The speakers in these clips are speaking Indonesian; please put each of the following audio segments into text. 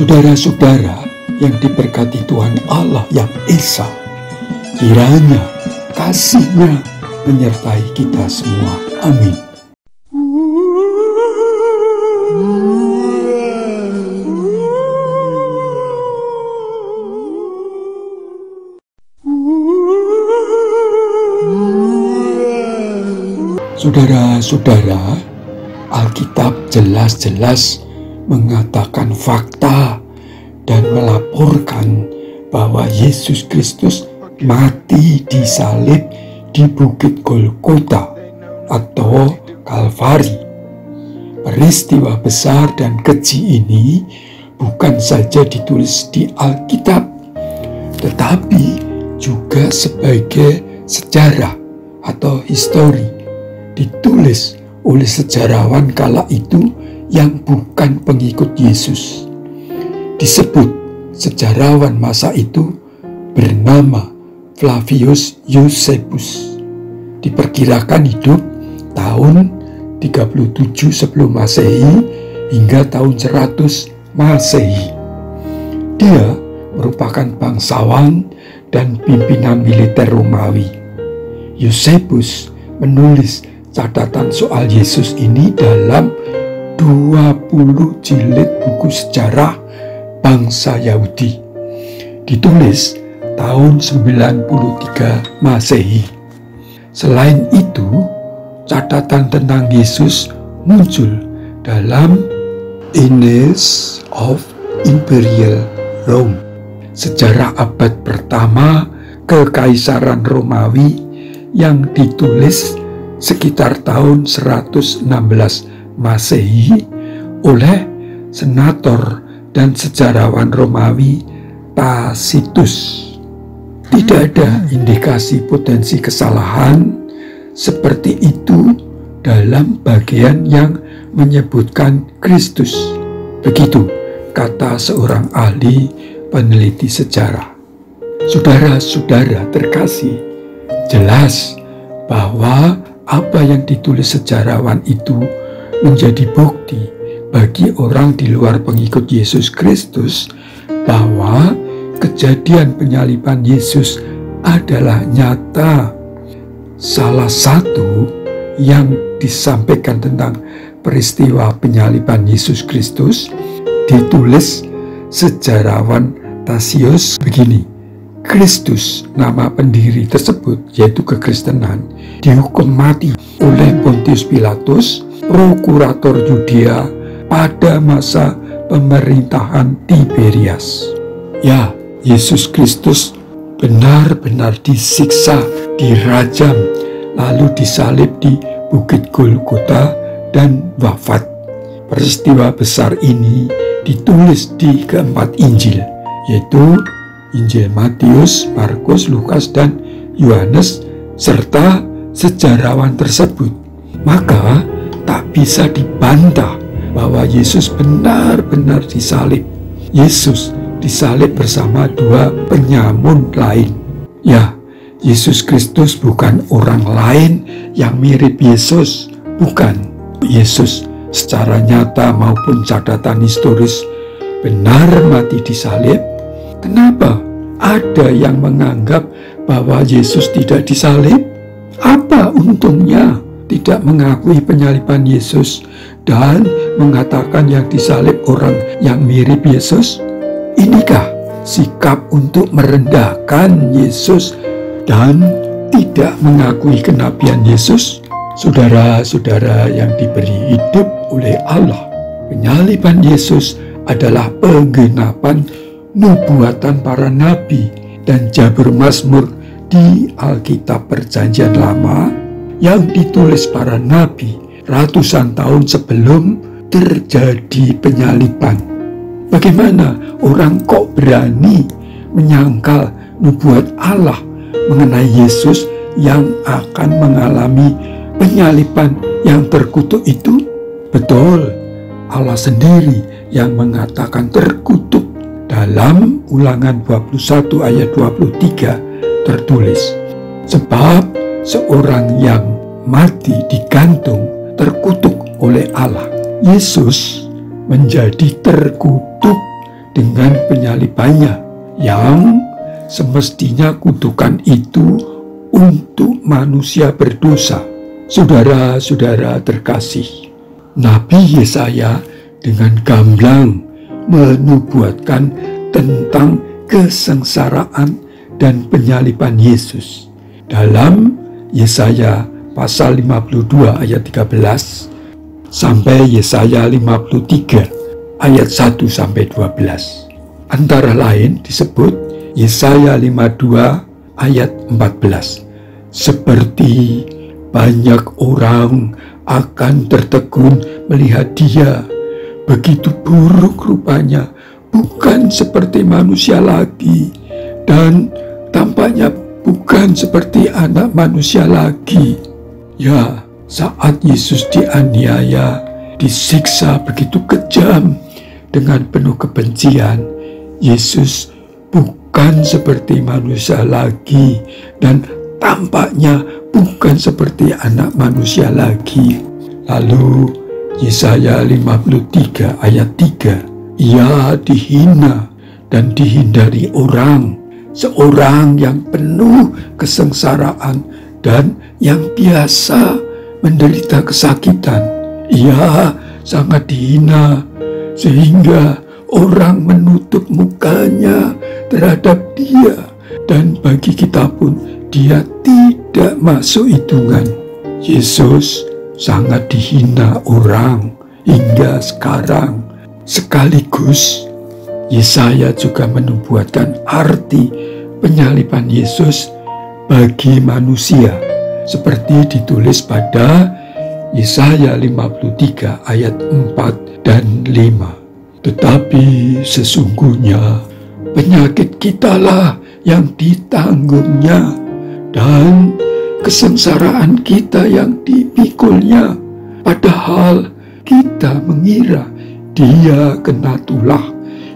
Saudara-saudara yang diberkati Tuhan Allah yang Esa, kiranya kasih-Nya menyertai kita semua. Amin. Saudara-saudara, Alkitab jelas-jelas mengatakan fakta dan melaporkan bahwa Yesus Kristus mati disalib di Bukit Golgota atau Kalvari. Peristiwa besar dan keji ini bukan saja ditulis di Alkitab, tetapi juga sebagai sejarah atau histori, ditulis oleh sejarawan kala itu yang bukan pengikut Yesus. Disebut sejarawan masa itu bernama Flavius Josephus. Diperkirakan hidup tahun 37 sebelum Masehi hingga tahun 100 Masehi. Dia merupakan bangsawan dan pimpinan militer Romawi. Josephus menulis catatan soal Yesus ini dalam 20 jilid buku sejarah bangsa Yahudi. Ditulis tahun 93 Masehi. Selain itu, catatan tentang Yesus muncul dalam Annals of Imperial Rome, sejarah abad pertama Kekaisaran Romawi yang ditulis sekitar tahun 116 Masehi oleh senator dan sejarawan Romawi Tacitus. Tidak ada indikasi potensi kesalahan seperti itu dalam bagian yang menyebutkan Kristus. Begitu kata seorang ahli peneliti sejarah. Saudara-saudara terkasih, jelas bahwa apa yang ditulis sejarawan itu menjadi bukti bagi orang di luar pengikut Yesus Kristus bahwa kejadian penyaliban Yesus adalah nyata. Salah satu yang disampaikan tentang peristiwa penyaliban Yesus Kristus ditulis sejarawan Tacitus begini: Kristus, nama pendiri tersebut yaitu kekristenan, dihukum mati oleh Pontius Pilatus, prokurator Yudea pada masa pemerintahan Tiberias. Ya, Yesus Kristus benar-benar disiksa, dirajam, lalu disalib di Bukit Golgota dan wafat. Peristiwa besar ini ditulis di keempat Injil, yaitu Injil Matius, Markus, Lukas, dan Yohanes, serta sejarawan tersebut. Maka tak bisa dibantah bahwa Yesus benar-benar disalib. Yesus disalib bersama dua penyamun lain. Ya, Yesus Kristus bukan orang lain yang mirip Yesus. Bukan. Yesus secara nyata maupun catatan historis benar mati disalib. Kenapa ada yang menganggap bahwa Yesus tidak disalib? Apa untungnya tidak mengakui penyaliban Yesus dan mengatakan yang disalib orang yang mirip Yesus? Inikah sikap untuk merendahkan Yesus dan tidak mengakui kenabian Yesus? Saudara-saudara yang diberi hidup oleh Allah, penyaliban Yesus adalah penggenapan nubuatan para nabi dan jabur mazmur di Alkitab Perjanjian Lama yang ditulis para nabi ratusan tahun sebelum terjadi penyaliban. Bagaimana orang kok berani menyangkal nubuat Allah mengenai Yesus yang akan mengalami penyaliban yang terkutuk itu? Betul, Allah sendiri yang mengatakan terkutuk. Dalam Ulangan 21 ayat 23 tertulis, sebab seorang yang mati digantung terkutuk oleh Allah. Yesus menjadi terkutuk dengan penyalibannya, yang semestinya kutukan itu untuk manusia berdosa. Saudara-saudara terkasih, Nabi Yesaya dengan gamblang menubuatkan tentang kesengsaraan dan penyaliban Yesus. Dalam Yesaya pasal 52 ayat 13 sampai Yesaya 53 ayat 1 sampai 12. Antara lain disebut Yesaya 52 ayat 14. Seperti banyak orang akan tertegun melihat dia, begitu buruk rupanya, bukan seperti manusia lagi, dan tampaknya bukan seperti anak manusia lagi. Ya, saat Yesus dianiaya, disiksa begitu kejam dengan penuh kebencian, Yesus bukan seperti manusia lagi dan tampaknya bukan seperti anak manusia lagi. Lalu Yesaya 53 ayat 3, ia dihina dan dihindari orang, seorang yang penuh kesengsaraan dan yang biasa menderita kesakitan. Ia sangat dihina sehingga orang menutup mukanya terhadap dia, dan bagi kita pun dia tidak masuk hitungan. Yesus sangat dihina orang hingga sekarang. Sekaligus Yesaya juga menubuatkan arti penyaliban Yesus bagi manusia, seperti ditulis pada Yesaya 53 ayat 4 dan 5. Tetapi sesungguhnya penyakit kitalah yang ditanggungnya, dan kesengsaraan kita yang dimikulnya. Padahal kita mengira dia kena tulah,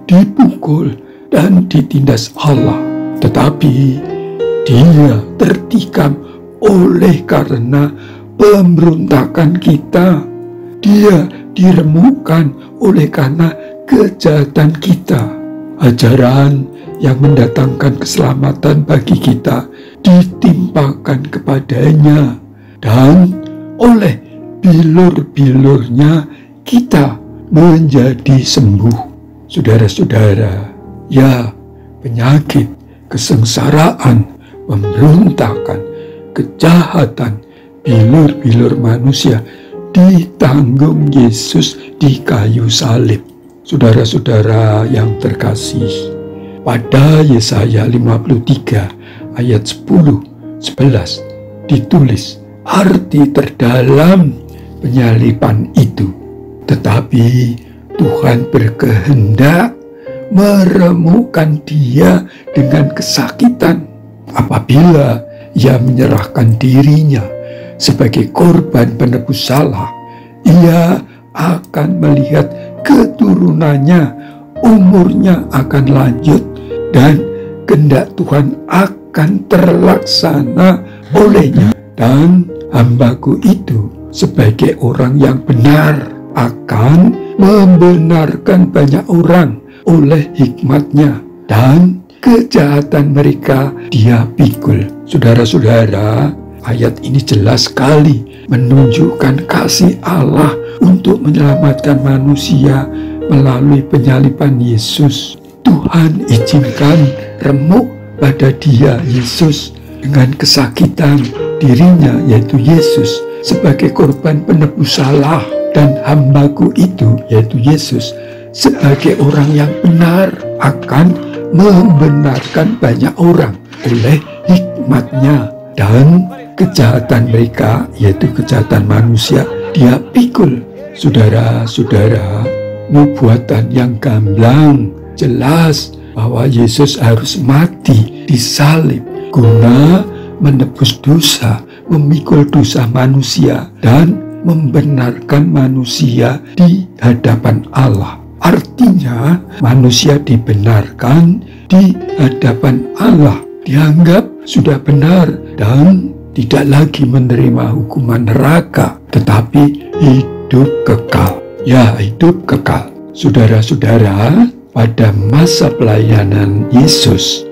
dipukul dan ditindas Allah. Tetapi dia tertikam oleh karena pemberontakan kita. Dia diremukkan oleh karena kejahatan kita. Ajaran yang mendatangkan keselamatan bagi kita ditimpakan kepadanya, dan oleh bilur-bilurnya kita menjadi sembuh. Saudara-saudara, ya, penyakit, kesengsaraan, pemberontakan, kejahatan, bilur-bilur manusia ditanggung Yesus di kayu salib. Saudara-saudara yang terkasih, pada Yesaya 53 ayat 10-11 ditulis arti terdalam penyaliban itu. Tetapi Tuhan berkehendak meremukkan dia dengan kesakitan. Apabila ia menyerahkan dirinya sebagai korban penebus salah, ia akan melihat keturunannya, umurnya akan lanjut, dan kehendak Tuhan akan terlaksana olehnya. Dan hambaku itu sebagai orang yang benar akan membenarkan banyak orang oleh hikmatnya, dan kejahatan mereka dia pikul. Saudara-saudara, ayat ini jelas sekali menunjukkan kasih Allah untuk menyelamatkan manusia melalui penyaliban Yesus. Tuhan izinkan remuk pada dia, Yesus, dengan kesakitan dirinya, yaitu Yesus, sebagai korban penebus salah, dan hambaku itu, yaitu Yesus, sebagai orang yang benar akan membenarkan banyak orang oleh hikmatnya, dan kejahatan mereka, yaitu kejahatan manusia, dia pikul. Saudara-saudara, nubuatan yang gamblang jelas bahwa Yesus harus mati di salib guna menebus dosa, memikul dosa manusia, dan membenarkan manusia di hadapan Allah. Artinya manusia dibenarkan di hadapan Allah, dianggap sudah benar dan tidak lagi menerima hukuman neraka, tetapi hidup kekal. Ya, hidup kekal. Saudara-saudara, pada masa pelayanan Yesus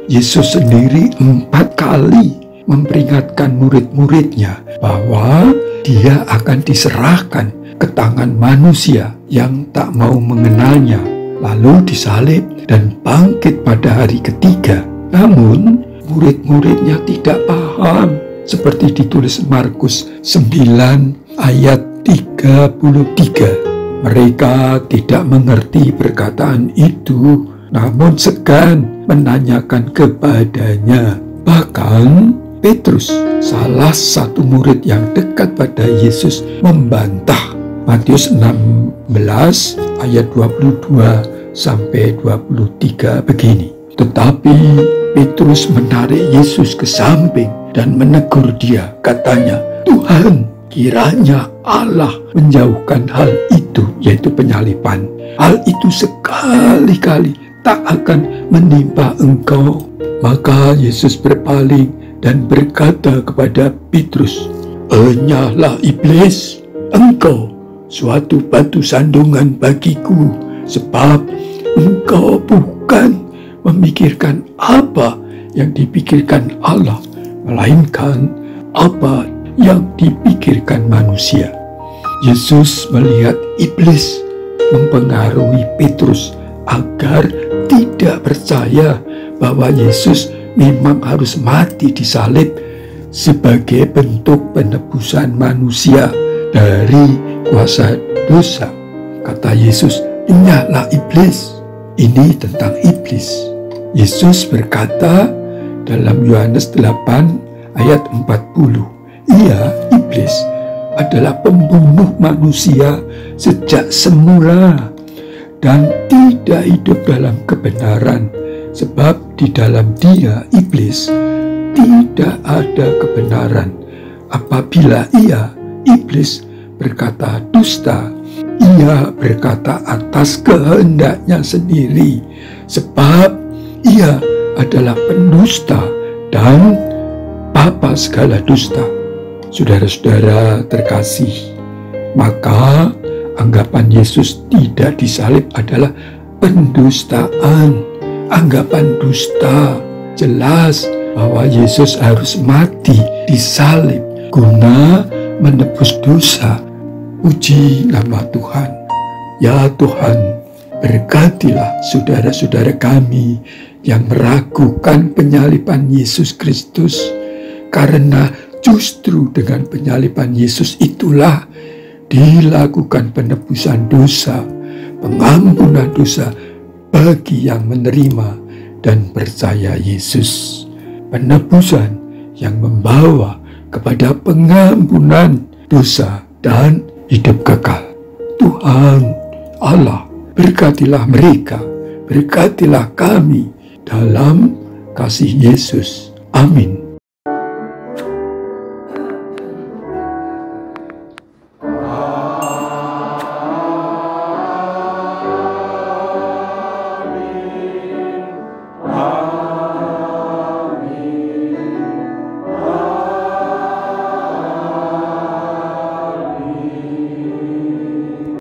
sendiri 4 kali memperingatkan murid-muridnya bahwa dia akan diserahkan ke tangan manusia yang tak mau mengenalnya, lalu disalib dan bangkit pada hari ketiga. Namun murid-muridnya tidak paham, seperti ditulis Markus 9 ayat 33. Mereka tidak mengerti perkataan itu, namun segan menanyakan kepadanya. Bahkan Petrus, salah satu murid yang dekat pada Yesus, membantah. Matius 16 ayat 22 sampai 23 begini. Tetapi Petrus menarik Yesus ke samping dan menegur dia. Katanya, "Tuhan, kiranya Allah menjauhkan hal itu," yaitu penyaliban. "Hal itu sekali-kali tak akan menimpa engkau." Maka Yesus berpaling dan berkata kepada Petrus, "Enyahlah iblis, engkau suatu batu sandungan bagiku, sebab engkau bukan memikirkan apa yang dipikirkan Allah, melainkan apa yang dipikirkan manusia." Yesus melihat iblis mempengaruhi Petrus agar tidak percaya bahwa Yesus memang harus mati disalib sebagai bentuk penebusan manusia dari kuasa dosa. Kata Yesus, "Enyahlah iblis." Ini tentang iblis. Yesus berkata dalam Yohanes 8 ayat 40, "Ia, iblis, adalah pembunuh manusia sejak semula dan tidak hidup dalam kebenaran, sebab di dalam dia, iblis, tidak ada kebenaran. Apabila ia, iblis, berkata dusta, ia berkata atas kehendaknya sendiri, sebab ia adalah pendusta dan bapa segala dusta." Saudara-saudara terkasih, maka anggapan Yesus tidak disalib adalah pendustaan, anggapan dusta. Jelas bahwa Yesus harus mati disalib guna menebus dosa. Puji nama Tuhan. Ya Tuhan, berkatilah saudara-saudara kami yang meragukan penyaliban Yesus Kristus, karena justru dengan penyaliban Yesus itulah dilakukan penebusan dosa, pengampunan dosa bagi yang menerima dan percaya Yesus. Penebusan yang membawa kepada pengampunan dosa dan hidup kekal. Tuhan Allah, berkatilah mereka, berkatilah kami dalam kasih Yesus. Amin.